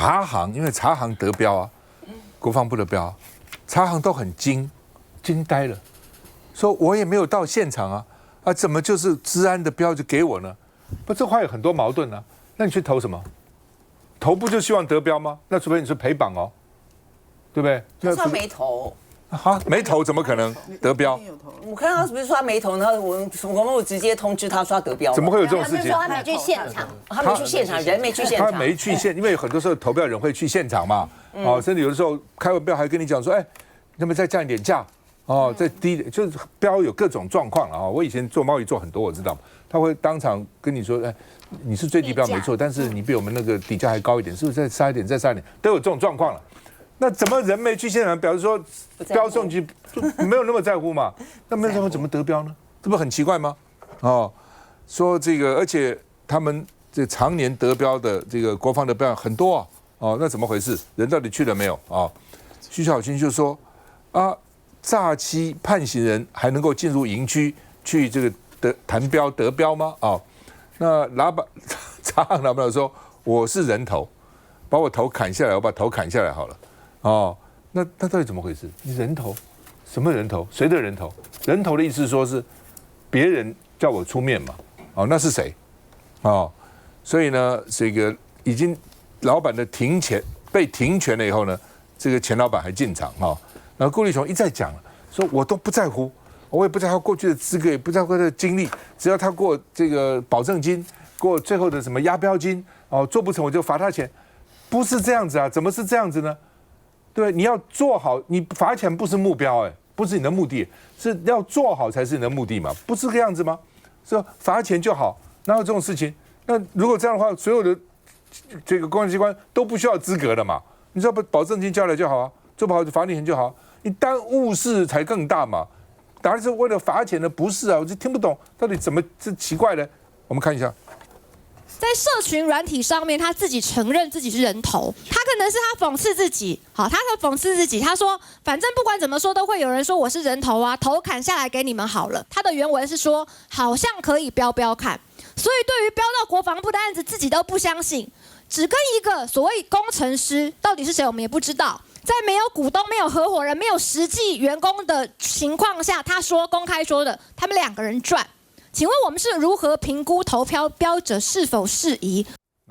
茶行，因为茶行得标啊，国防部的标啊，茶行都很惊呆了，说我也没有到现场啊，怎么就是治安的标就给我呢？不，这话有很多矛盾啊。那你去投什么？投不就希望得标吗？那除非你是陪绑哦，对不对？他说没投。没投怎么可能得标？我看他是不是说他没投，然后我们直接通知他说他得标。怎么会有这种事情？他没去现场，他没去现场，人没去现场。他没去因为很多时候投票人会去现场嘛，甚至有的时候开完标还跟你讲说，哎，能不能再降一点价？再低一点，就是标有各种状况了啊。我以前做贸易做很多，我知道，他会当场跟你说，哎，你是最低标没错，但是你比我们那个底价还高一点，是不是再杀一点，再杀一点，都有这种状况了。那怎么人没去现场，表示说标送去就没有那么在乎嘛？那没有在乎怎么得标呢？这不很奇怪吗？说这个，而且他们这常年得标的这个国防的标很多啊，那怎么回事？人到底去了没有啊？徐小青就说诈欺判刑人还能够进入营区去这个谈标得标吗？那查行老板说我是人头，把我头砍下来，我把头砍下来好了。那到底怎么回事？你人头，什么人头？谁的人头？人头的意思说是别人叫我出面嘛？那是谁？所以呢，这个已经老板的被停权了以后呢，这个钱老板还进场然后顾立雄一再讲了，说我都不在乎，我也不在乎过去的资格，也不在乎他的经历，只要他过这个保证金，过最后的什么押标金，做不成我就罚他钱，不是这样子啊？怎么是这样子呢？对，你要做好，你罚钱不是目标，不是你的目的，是要做好才是你的目的嘛，不是这个样子吗？说罚钱就好，哪有这种事情？那如果这样的话，所有的这个公安机关都不需要资格的嘛？你只要把保证金交来就好啊，做不好就罚你钱就好。你耽误事才更大嘛？当然是为了罚钱的，不是啊？我就听不懂到底怎么是奇怪的。我们看一下。在社群软体上面，他自己承认自己是人头，他可能是他讽刺自己，他讽刺自己，他说反正不管怎么说都会有人说我是人头啊，头砍下来给你们好了。他的原文是说好像可以标看，所以对于标到国防部的案子自己都不相信，只跟一个所谓工程师到底是谁我们也不知道，在没有股东、没有合伙人、没有实际员工的情况下，他说公开说的，他们2个人赚。请问我们是如何评估投标标者是否适宜？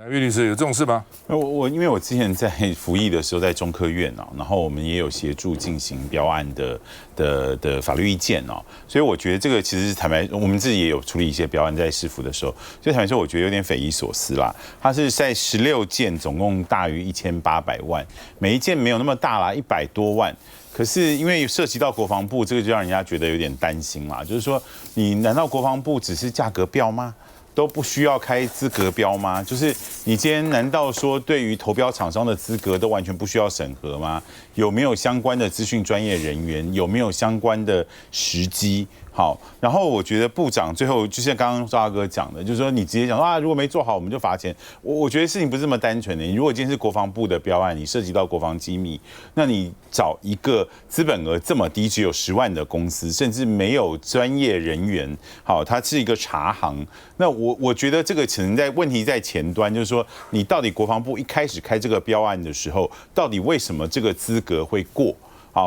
岳律师有这种事吗？因为我之前在服役的时候在中科院然后我们也有协助进行标案的法律意见所以我觉得这个其实是坦白，我们自己也有处理一些标案在市府的时候，所以坦白说我觉得有点匪夷所思啦。它是在16件，总共大于1800万，每一件没有那么大啦，100多万。可是因为涉及到国防部，这个就让人家觉得有点担心啦。就是说，你难道国防部只是价格标吗？都不需要开资格标吗？就是你今天难道说对于投标厂商的资格都完全不需要审核吗？有没有相关的资讯专业人员？有没有相关的时机？好，然后我觉得部长最后就像刚刚赵大哥讲的，就是说你直接讲说如果没做好我们就罚钱。我觉得事情不是这么单纯的。你如果今天是国防部的标案，你涉及到国防机密，那你找一个资本额这么低，只有10万的公司，甚至没有专业人员，好，它是一个茶行。那我觉得这个可能问题在前端，就是说你到底国防部一开始开这个标案的时候，到底为什么这个资格会过？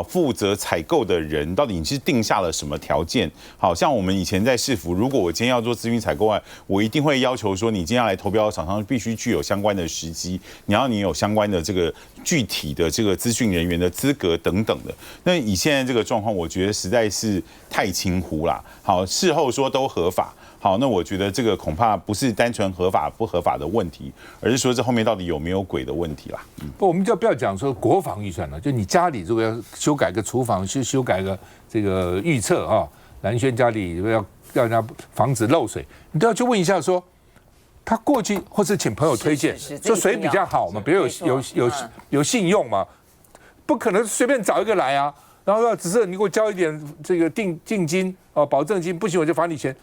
负责采购的人到底你是定下了什么条件？好像我们以前在市府，如果我今天要做资讯采购案，我一定会要求说，你今天要来投标的厂商必须具有相关的时机，你有相关的这个具体的这个资讯人员的资格等等的。那以现在这个状况，我觉得实在是太轻忽啦。好，事后说都合法。好，那我觉得这个恐怕不是单纯合法不合法的问题，而是说这后面到底有没有鬼的问题啦。不，我们就不要讲说国防预算了，就你家里如果要修改个厨房，修改个这个预测蓝轩家里要人家防止漏水，你都要去问一下说，他过去或是请朋友推荐，说谁比较好嘛，比如有信用嘛，不可能随便找一个来啊，然后只是你给我交一点这个定金保证金，不行我就罚你钱。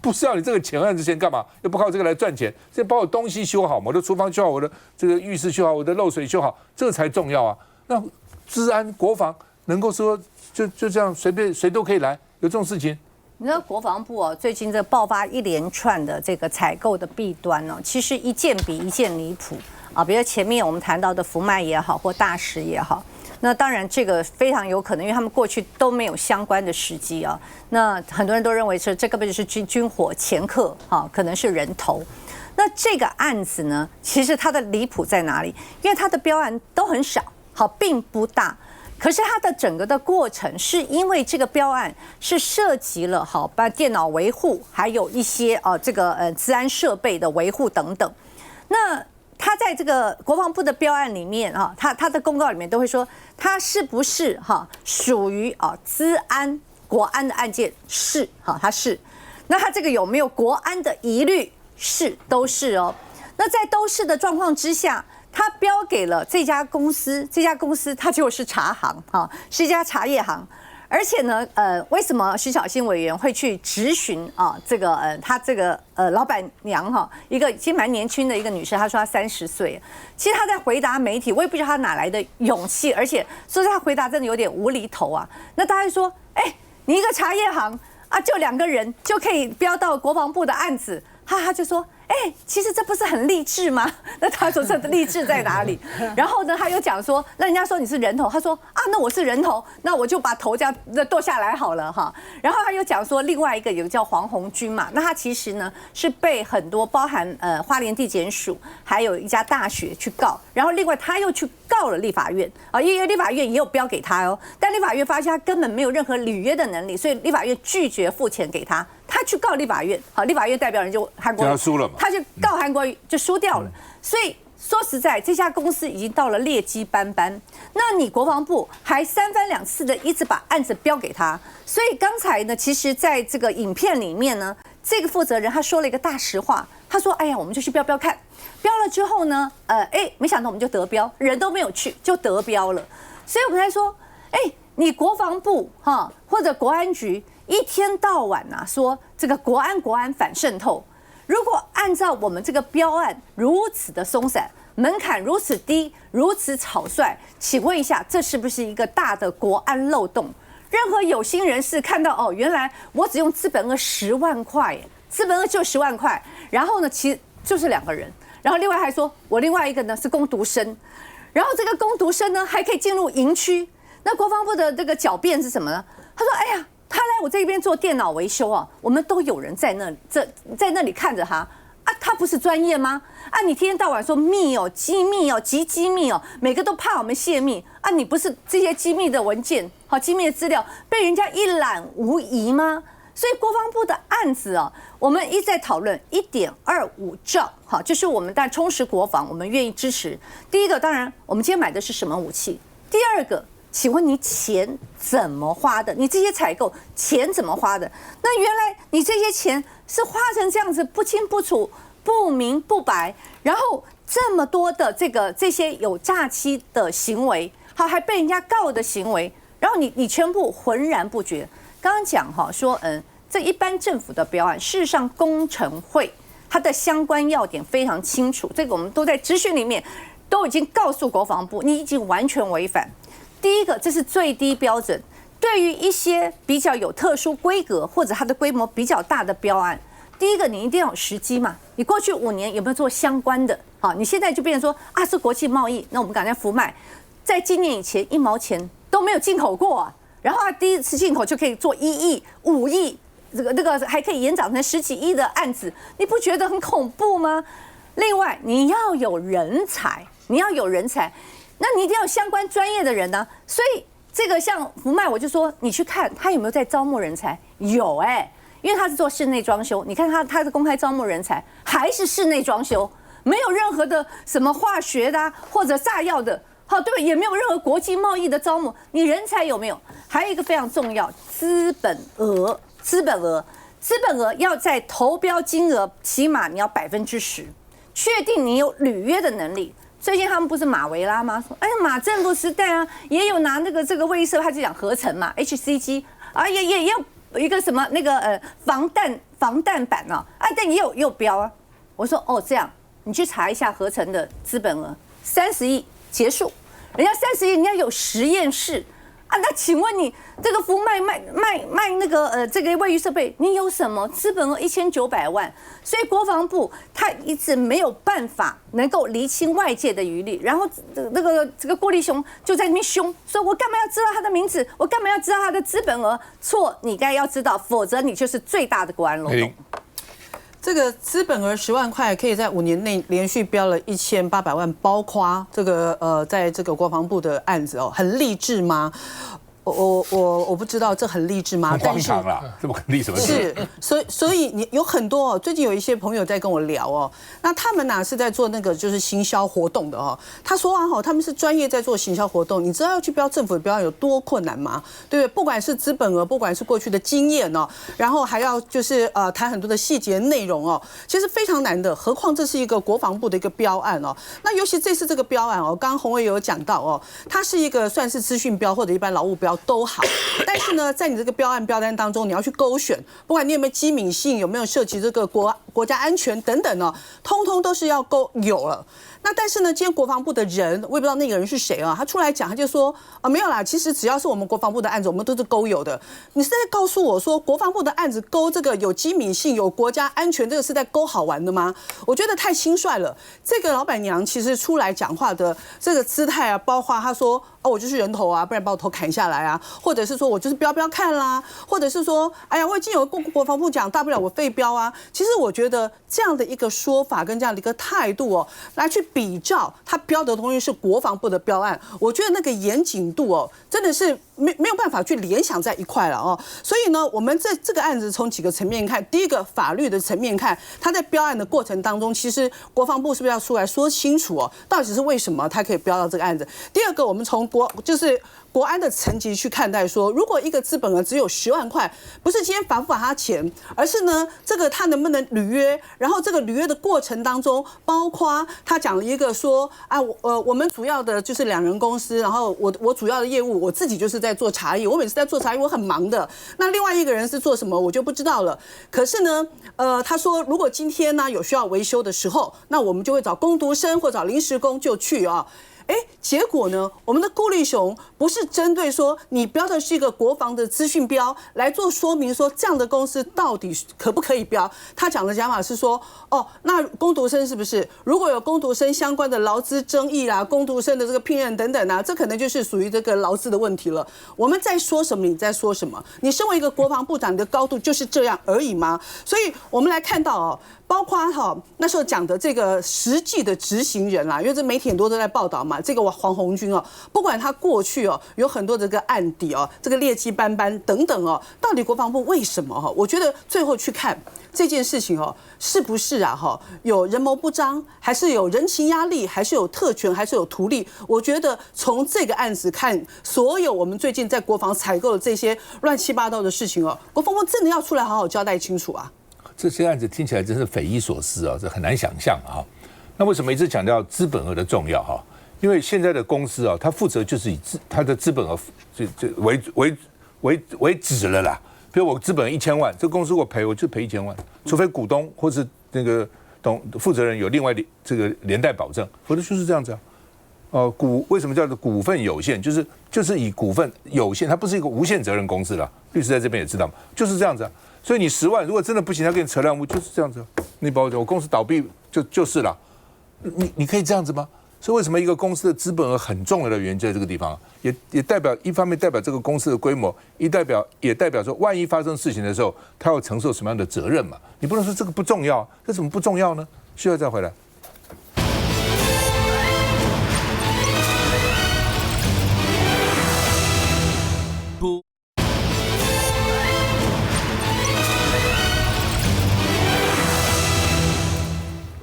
不是要你这个钱案之前干嘛？又不靠这个来赚钱，先把我东西修好，我的厨房修好，我的这个浴室修好，我的漏水修好，这个才重要啊。那治安国防能够说就这样谁都可以来，有这种事情？你知道国防部最近这爆发一连串的这个采购的弊端其实一件比一件离谱啊，比如前面我们谈到的福迈也好，或大石也好。那当然，这个非常有可能，因为他们过去都没有相关的时机啊。那很多人都认为是这根本就是军火掮客啊，可能是人头。那这个案子呢，其实它的离谱在哪里？因为它的标案都很少，好，并不大。可是它的整个的过程，是因为这个标案是涉及了好把电脑维护，还有一些这个资安设备的维护等等。那他在这个国防部的标案里面啊，他的公告里面都会说，他是不是属于资安国安的案件？是他是。那他这个有没有国安的疑虑？是，都是哦。那在都是的状况之下，他标给了这家公司，这家公司它就是茶行是一家茶叶行。而且呢，为什么徐小新委员会去质询这个他这个老板娘一个其实蛮年轻的一个女生，她说她30岁，其实她在回答媒体，我也不知道她哪来的勇气，而且说她回答真的有点无厘头啊。那大家就说，你一个茶叶行啊，就2个人就可以标到国防部的案子，他就说。其实这不是很励志吗？那他说这励志在哪里？然后呢，他又讲说，那人家说你是人头，他说那我是人头，那我就把头这样剁下来好了哈。然后他又讲说，另外一个有个叫黄红军嘛，那他其实呢是被很多包含花莲地检署，还有一家大学去告，然后另外他又去告了立法院因为立法院也有标给他哦，但立法院发现他根本没有任何履约的能力，所以立法院拒绝付钱给他。他去告立法院，立法院代表人就韩国瑜，他输了嘛，他就告韩国瑜就输掉了。所以说实在，这家公司已经到了劣迹斑斑。那你国防部还3番2次的一直把案子标给他，所以刚才呢，其实在这个影片里面呢，这个负责人他说了一个大实话，他说：“哎呀，我们就去标标看，标了之后呢，没想到我们就得标，人都没有去就得标了。所以我们才说，你国防部或者国安局。”一天到晚说这个国安反渗透，如果按照我们这个标案如此的松散，门槛如此低，如此草率，请问一下，这是不是一个大的国安漏洞？任何有心人士看到原来我只用资本额10万块，资本额就10万块，然后呢，其实就是2个人，然后另外还说我另外一个呢是工读生，然后这个工读生呢还可以进入营区，那国防部的这个狡辩是什么呢？他说：“哎呀。”他来我这边做电脑维修我们都有人在那里看着他他不是专业吗？你天天到晚说密机密极机密每个都怕我们泄密你不是这些机密的文件机密的资料被人家一览无遗吗？所以国防部的案子我们一直在讨论1.25兆就是我们但充实国防，我们愿意支持。第一个，当然我们今天买的是什么武器？第二个。请问你钱怎么花的？你这些采购钱怎么花的？那原来你这些钱是花成这样子不清不楚、不明不白，然后这么多的这些有诈欺的行为，还被人家告的行为，然后你全部浑然不觉。刚刚讲说这一般政府的标案，事实上工程会它的相关要点非常清楚，这个我们都在质询里面都已经告诉国防部，你已经完全违反。第一个，这是最低标准。对于一些比较有特殊规格或者它的规模比较大的标案，第一个你一定要有时机嘛。你过去5年有没有做相关的？你现在就变成说是国际贸易，那我们赶快福迈，在今年以前1毛钱都没有进口过然后第一次进口就可以做1亿、5亿，这个还可以延长成10几亿的案子，你不觉得很恐怖吗？另外，你要有人才，那你一定要有相关专业的人呢。所以这个像福迈，我就说你去看他有没有在招募人才，有因为他是做室内装修，你看他是公开招募人才，还是室内装修，没有任何的什么化学的或者炸药的，对，也没有任何国际贸易的招募，你人才有没有？还有一个非常重要，资本额要在投标金额起码你要10%，确定你有履约的能力。最近他们不是马维拉吗？说马政府时代也有拿这个卫生，他就讲合成嘛 ，HCG 也有一个什么防弹板但也有标我说这样，你去查一下合成的资本额30亿结束，人家30亿，人家有实验室，啊，那请问你这个服卖那个这个卫浴设备，你有什么资本额1900万？所以国防部他一直没有办法能够厘清外界的疑虑，然后这个郭立雄就在那边凶，说我干嘛要知道他的名字？我干嘛要知道他的资本额？错，你该要知道，否则你就是最大的国安漏洞。这个资本额10万块，可以在5年内连续标了1800万，包括这个在这个国防部的案子哦，很励志吗？我不知道这很励志吗？很荒唐啦，这么很励什么？是，所以你有很多最近有一些朋友在跟我聊哦，那他们是在做那个就是行销活动的哦。他说他们是专业在做行销活动，你知道要去标政府的标案有多困难吗？对不对？不管是资本额，不管是过去的经验哦，然后还要就是谈很多的细节内容哦，其实非常难的。何况这是一个国防部的一个标案哦，那尤其这次这个标案哦，刚刚洪伟有讲到哦，它是一个算是资讯标或者一般劳务标。都好，但是呢，在你这个标案标单当中，你要去勾选，不管你有没有机敏性，有没有涉及这个国家安全等等哦，通通都是要勾有了。那但是呢，今天国防部的人，我也不知道那个人是谁啊，他出来讲，他就说没有啦，其实只要是我们国防部的案子，我们都是勾有的。你是在告诉我说，国防部的案子勾这个有机敏性、有国家安全，这个是在勾好玩的吗？我觉得太轻率了。这个老板娘其实出来讲话的这个姿态啊，包括她说我就是人头啊，不然把我头砍下来啊，或者是说我就是标看啦，或者是说哎呀，我已经有跟国防部讲，大不了我废标啊。其实我觉得这样的一个说法跟这样的一个态度哦，来去比照他标的东西是国防部的标案，我觉得那个严谨度哦，真的是没有办法去联想在一块了哦。所以呢，我们这个案子从几个层面看，第一个法律的层面看，他在标案的过程当中，其实国防部是不是要出来说清楚哦，到底是为什么他可以标到这个案子？第二个，我们从国安的层级去看待说，如果一个资本额只有10万块，不是今天罚不罚他钱，而是呢，这个他能不能履约，然后这个履约的过程当中，包括他讲了一个说我们主要的就是2人公司，然后我主要的业务我自己就是在做茶叶，我每次在做茶叶我很忙的，那另外一个人是做什么我就不知道了。可是呢，他说如果今天呢有需要维修的时候，那我们就会找工读生或找临时工就去啊。结果呢，我们的顾立雄不是针对说你标的是一个国防的资讯标来做说明，说这样的公司到底可不可以标？他讲的讲法是说，那工读生是不是？如果有工读生相关的劳资争议啦，工读生的这个聘任等等啊，这可能就是属于这个劳资的问题了。我们在说什么，你在说什么？你身为一个国防部长，你的高度就是这样而已吗？所以我们来看到包括那时候讲的这个实际的执行人啦，因为这媒体很多都在报道嘛，这个黄红军不管他过去有很多这个案底这个劣迹斑斑等等到底国防部为什么我觉得最后去看这件事情是不是有人谋不彰，还是有人情压力，还是有特权，还是有图利？我觉得从这个案子看，所有我们最近在国防采购的这些乱七八糟的事情国防部真的要出来好好交代清楚啊。这些案子听起来真是匪夷所思这很难想象啊。那为什么一直强调资本额的重要因为现在的公司它负责就是以它的资本额为止了啦。比如我资本1000万，这个公司我赔我就赔1000万，除非股东或是那个负责人有另外这个连带保证，否则就是这样子为什么叫做股份有限？就是以股份有限，它不是一个无限责任公司了。律师在这边也知道嘛，就是这样子所以你10万，如果真的不行，他给你扯烂屋，就是这样子。你保我公司倒闭就是了，你可以这样子吗？所以为什么一个公司的资本额很重要的原因在这个地方，也代表一方面代表这个公司的规模，也代表说万一发生事情的时候，他要承受什么样的责任嘛？你不能说这个不重要，这怎么不重要呢？需要再回来。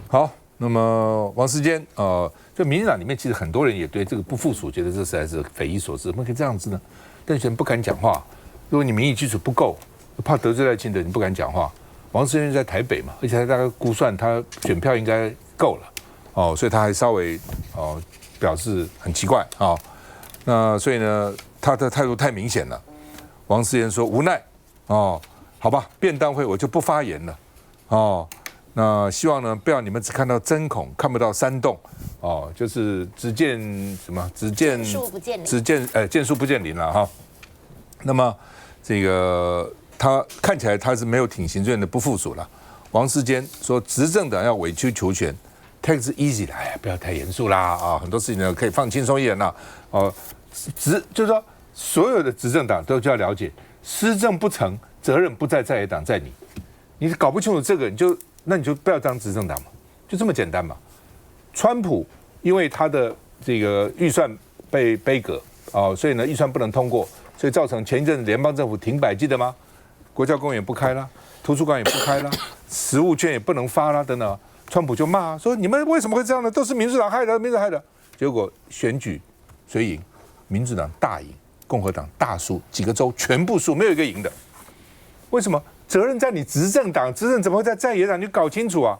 好，那么王世坚就民进党里面其实很多人也对这个不附属觉得这实在是匪夷所思，怎么可以这样子呢？邓选不敢讲话，如果你民意基础不够，怕得罪赖清德，你不敢讲话。王世坚在台北嘛，而且他大概估算他选票应该够了所以他还稍微表示很奇怪那所以呢，他的态度太明显了。王世坚说无奈好吧，便当会我就不发言了那希望呢，不要你们只看到针孔，看不到山洞，哦，就是只见什么？只见树不见林，见树不见林了哈。那么这个他看起来他是没有挺行政院的不附属了。王世坚说，执政党要委曲求全 ，take it easy 啦，不要太严肃啦啊，很多事情呢可以放轻松一点啦。哦，就是说，所有的执政党都要了解，施政不成，责任不在在野党，在你。你搞不清楚这个，那你就不要当执政党嘛，就这么简单嘛。川普因为他的这个预算被杯葛所以呢预算不能通过，所以造成前一阵联邦政府停摆，记得吗？国家公园也不开啦，图书馆也不开啦，食物券也不能发啦，等等。川普就骂说：“你们为什么会这样呢？都是民主党害的，民主党害的。”结果选举谁赢？民主党大赢，共和党大输，几个州全部输，没有一个赢的。为什么？责任在你执政党，执政怎么会在野党？你搞清楚啊！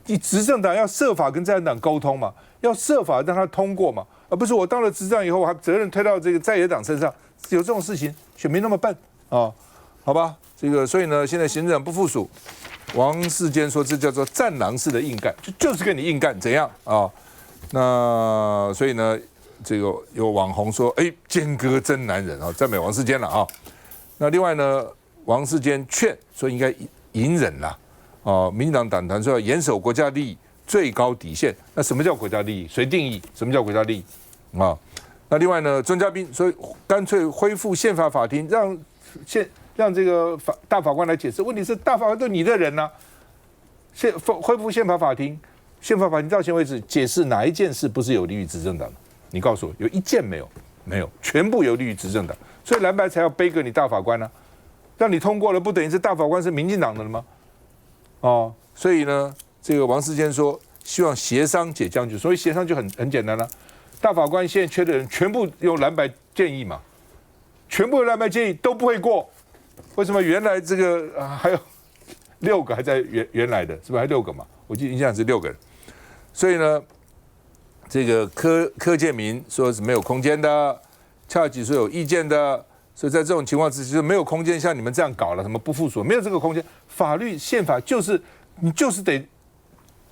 你执政党要设法跟在野党沟通嘛，要设法让他通过嘛，而不是我当了执政以后，我还责任推到这个在野党身上。有这种事情，选民那么笨好吧？这个所以呢，现在行政长不附属，王世坚说这叫做战狼式的硬干，就是跟你硬干，怎样啊？那所以呢，这个有网红说，坚哥真男人赞美王世坚了啊。那另外呢？王世坚劝说应该隐忍啦，民进党党团说要严守国家利益最高底线。那什么叫国家利益？谁定义？什么叫国家利益？那另外呢，钟嘉宾说干脆恢复宪法法庭，让这个大法官来解释。问题是大法官都你的人呢、恢复宪法法庭，宪法法庭到现在为止解释哪一件事不是有利于执政党的？你告诉我，有一件没有？没有，全部有利于执政党，所以蓝白才要背个你大法官呢、让你通过了，不等于是大法官是民进党的了吗？所以呢，这个王世坚说希望协商解僵局，所以协商就很简单了。大法官现在缺的人全部用蓝白建议嘛，全部有蓝白建议都不会过，为什么？原来这个还有6个还在原来的是吧？还6个嘛，我记得印象是6个人。所以呢，这个柯建铭说是没有空间的，恰吉说有意见的。所以在这种情况之下，就没有空间像你们这样搞了，什么不附属，没有这个空间。法律宪法就是你就是得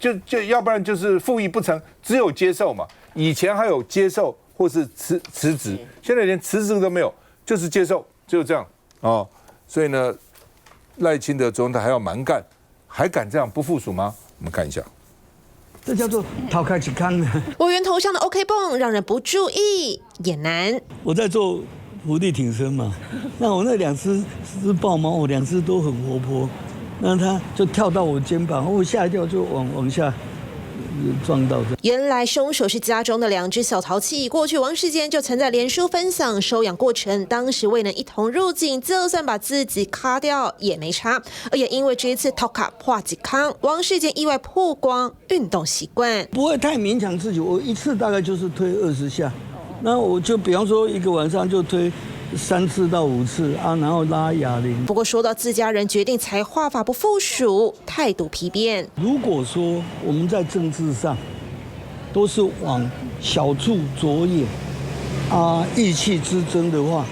就要不然就是复议不成，只有接受嘛。以前还有接受或是辞职，现在连辞职都没有，就是接受，只有这样所以呢，赖清德总统还要蛮干，还敢这样不附属吗？我们看一下，这叫做逃开起康。委员头上的 OK 泵让人不注意也难。我在做伏地挺身嘛，那我那2只豹猫，我2只都很活泼，那它就跳到我肩膀，我吓一跳就往下撞到。原来凶手是家中的2只小淘气。过去王世坚就曾在脸书分享收养过程，当时未能一同入境，就算把自己卡掉也没差。而也因为这一次逃卡破几康，王世坚意外曝光运动习惯，不会太勉强自己，我一次大概就是推20下。那我就比方说一个晚上就推3次到5次然后拉哑铃。不过说到自家人决定才画法不附属，态度批变。如果说我们在政治上都是往小处着眼意气之争的话，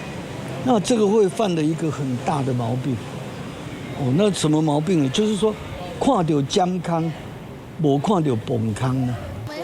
那这个会犯了一个很大的毛病。那什么毛病呢？就是说看到健康，没看到崩康呢。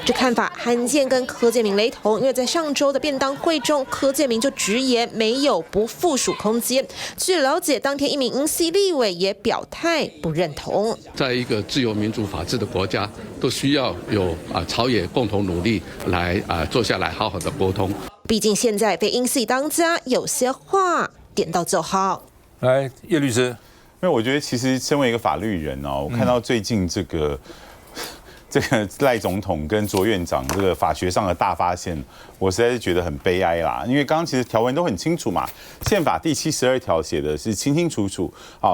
这看法罕见跟柯建铭雷同，因为在上周的便当会中，柯建铭就直言没有不附属空间。据了解，当天一名英系立委也表态不认同。在一个自由民主法治的国家，都需要有朝野共同努力来坐下来好好的沟通。毕竟现在非英系当家，有些话点到就好。来，叶律师，因为我觉得其实身为一个法律人我看到最近这个赖总统跟卓院长这个法学上的大发现，我实在是觉得很悲哀啦。因为刚刚其实条文都很清楚嘛，宪法第72条写的是清清楚楚，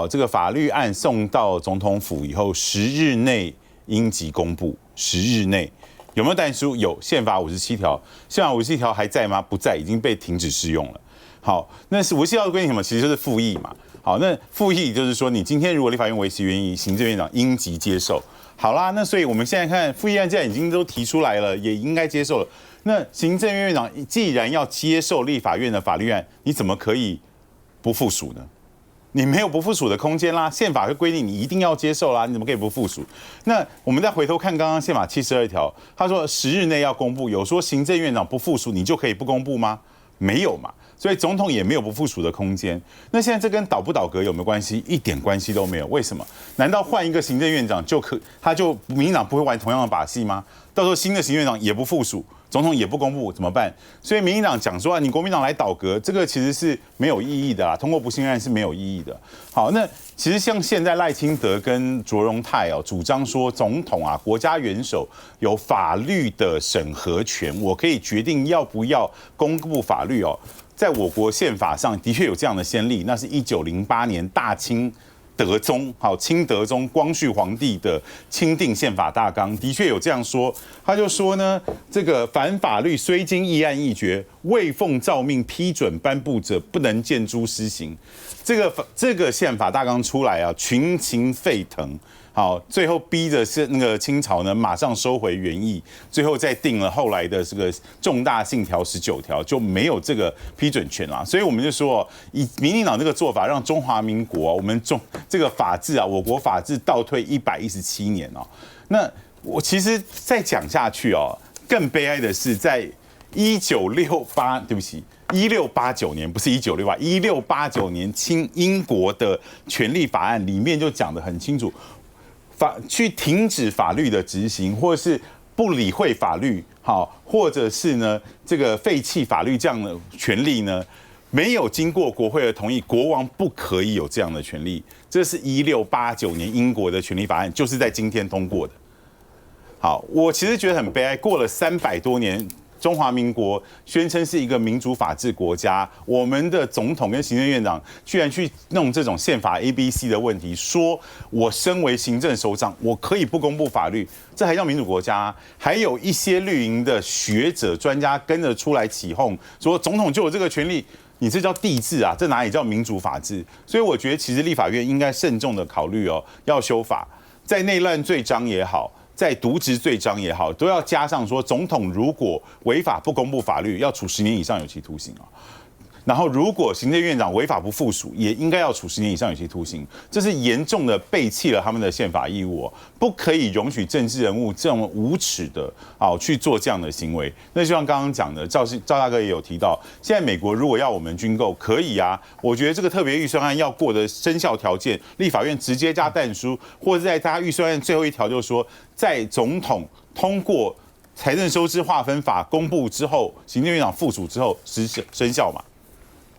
这个法律案送到总统府以后10日内应即公布，10日内有没有但书？有，宪法57条，宪法57条还在吗？不在，已经被停止适用了。好，那是57条的规定什么？其实就是复议嘛。好，那复议就是说，你今天如果立法院维持原意，行政院长应即接受。好啦，那所以我们现在看复议案，既然已经都提出来了，也应该接受了。那行政院院长既然要接受立法院的法律案，你怎么可以不附属呢？你没有不附属的空间啦，宪法会规定你一定要接受啦，你怎么可以不附属？那我们再回头看刚刚宪法72条，他说10日内要公布，有说行政院长不附属，你就可以不公布吗？没有嘛，所以总统也没有不附属的空间。那现在这跟倒不倒阁有没有关系？一点关系都没有。为什么？难道换一个行政院长他就民进党不会玩同样的把戏吗？到时候新的行政院长也不附属。总统也不公布怎么办？所以民进党讲说你国民党来倒阁，这个其实是没有意义的啦，通过不信任案是没有意义的。好，那其实像现在赖清德跟卓荣泰主张说总统国家元首有法律的审核权，我可以决定要不要公布法律在我国宪法上的确有这样的先例，那是1908年大清德宗，清德宗光绪皇帝的钦定宪法大纲的确有这样说，他就说呢，这个凡法律虽经议案议决，未奉诏命批准颁布者，不能见诸施行。这个宪法大纲出来群情沸腾。好，最后逼着是那个清朝呢，马上收回原意，最后再定了后来的这个重大信条19条，就没有这个批准权啦。所以我们就说，以民进党这个做法，让中华民国我们这个法治我国法治倒退117年那我其实再讲下去更悲哀的是，在1689年不是1689年英国的权利法案里面就讲得很清楚。去停止法律的执行，或者是不理会法律，或者是呢这个废弃法律这样的权利呢，没有经过国会的同意，国王不可以有这样的权利。这是1689年英国的权利法案，就是在今天通过的。好，我其实觉得很悲哀，过了300多年。中华民国宣称是一个民主法治国家，我们的总统跟行政院长居然去弄这种宪法 ABC 的问题，说我身为行政首长，我可以不公布法律，这还叫民主国家？还有一些绿营的学者专家跟着出来起哄，说总统就有这个权利，你这叫帝制啊，这哪里叫民主法治？所以我觉得其实立法院应该慎重的考虑要修法，在内乱罪章也好。在渎职罪章也好，都要加上说，总统如果违法不公布法律，要处10年以上有期徒刑然后，如果行政院长违法不附属，也应该要处10年以上有期徒刑。这是严重的背弃了他们的宪法义务不可以容许政治人物这么无耻的去做这样的行为。那就像刚刚讲的，赵大哥也有提到，现在美国如果要我们军购，可以我觉得这个特别预算案要过的生效条件，立法院直接加但书，或者在他预算案最后一条就是说，在总统通过财政收支划分法公布之后，行政院长附属之后生效嘛。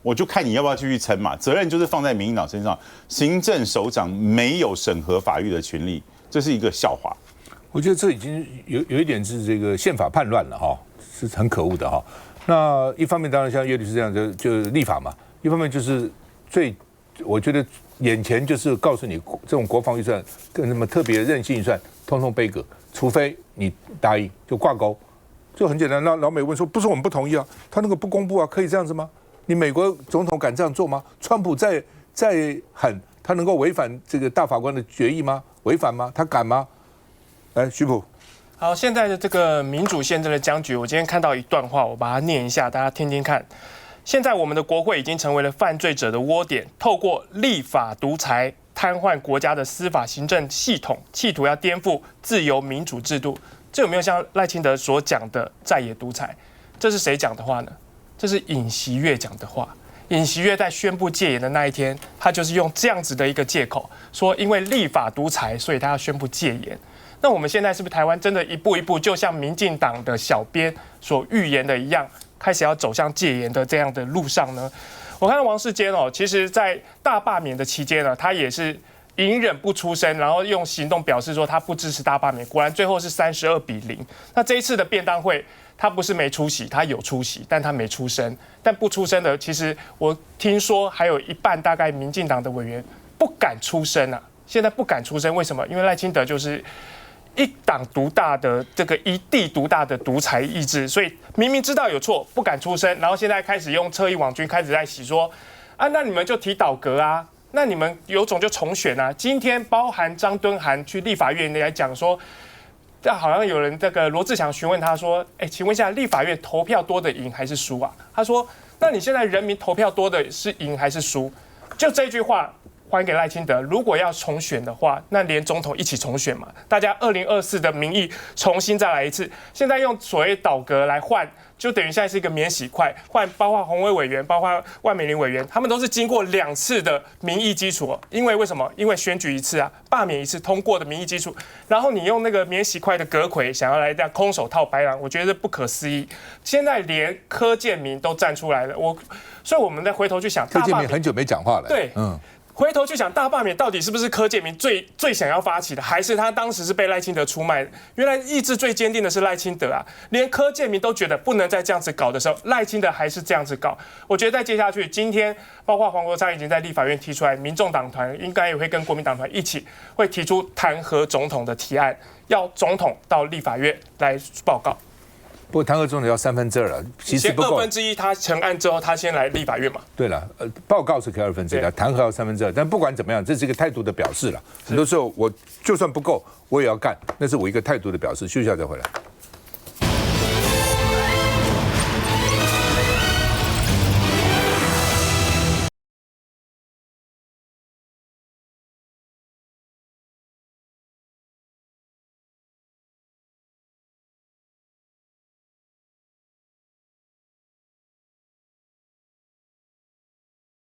我就看你要不要继续撑嘛，责任就是放在民进党身上，行政首长没有审核法律的权利，这是一个笑话。我觉得这已经有一点是这个宪法叛乱了是很可恶的那一方面当然像叶律师这样就立法嘛，一方面就是我觉得眼前就是告诉你这种国防预算跟什么特别任性预算，通通背锅，除非你答应就挂钩，就很简单。那老美问说，不是我们不同意他那个不公布可以这样子吗？你美国总统敢这样做吗？川普再狠，他能够违反这个大法官的决议吗？违反吗？他敢吗？来，徐普。好，现在的这个民主宪政的僵局，我今天看到一段话，我把它念一下，大家听听看。现在我们的国会已经成为了犯罪者的窝点，透过立法独裁瘫痪国家的司法行政系统，企图要颠覆自由民主制度。这有没有像赖清德所讲的在野独裁？这是谁讲的话呢？这是尹锡悦讲的话。尹锡悦在宣布戒严的那一天，他就是用这样子的一个借口，说因为立法独裁，所以他要宣布戒严。那我们现在是不是台湾真的一步一步，就像民进党的小编所预言的一样，开始要走向戒严的这样的路上呢？我看到王世坚其实在大罢免的期间呢，他也是隐忍不出声，然后用行动表示说他不支持大罢免。果然最后是32-0。那这一次的便当会，他不是没出席，他有出席，但他没出声。但不出声的，其实我听说还有一半大概民进党的委员不敢出声啊。现在不敢出声，为什么？因为赖清德就是一党独大的这个一地独大的独裁意志，所以明明知道有错，不敢出声，然后现在开始用侧翼网军开始在洗说那你们就提倒阁啊。那你们有种就重选啊！今天包含张敦涵去立法院来讲说，好像有人这个罗志祥询问他说：“请问一下，立法院投票多的赢还是输啊？”他说：“那你现在人民投票多的是赢还是输？”就这句话，还给赖清德。如果要重选的话，那连总统一起重选嘛，大家2024的民意重新再来一次。现在用所谓倒阁来换，就等于现在是一个免洗块，换包括洪为委员，包括万美玲委员，他们都是经过2次的民意基础。因为为什么？因为选举一次啊，罢免一次通过的民意基础，然后你用那个免洗块的阁揆，想要来这样空手套白狼，我觉得不可思议。现在连柯建铭都站出来了，所以我们再回头去想，柯建铭很久没讲话了。对，回头去想大罢免到底是不是柯建铭最想要发起的，还是他当时是被赖清德出卖的？原来意志最坚定的是赖清德啊，连柯建铭都觉得不能再这样子搞的时候，赖清德还是这样子搞。我觉得再接下去，今天包括黄国昌已经在立法院提出来，民众党团应该也会跟国民党团一起会提出弹劾总统的提案，要总统到立法院来报告。不过弹劾总统要2/3了，其实不够。1/2他成案之后，他先来立法院嘛。对了，报告是可以2/3的，弹劾要2/3。但不管怎么样，这是一个态度的表示了。很多时候我就算不够，我也要干，那是我一个态度的表示。休息一下再回来。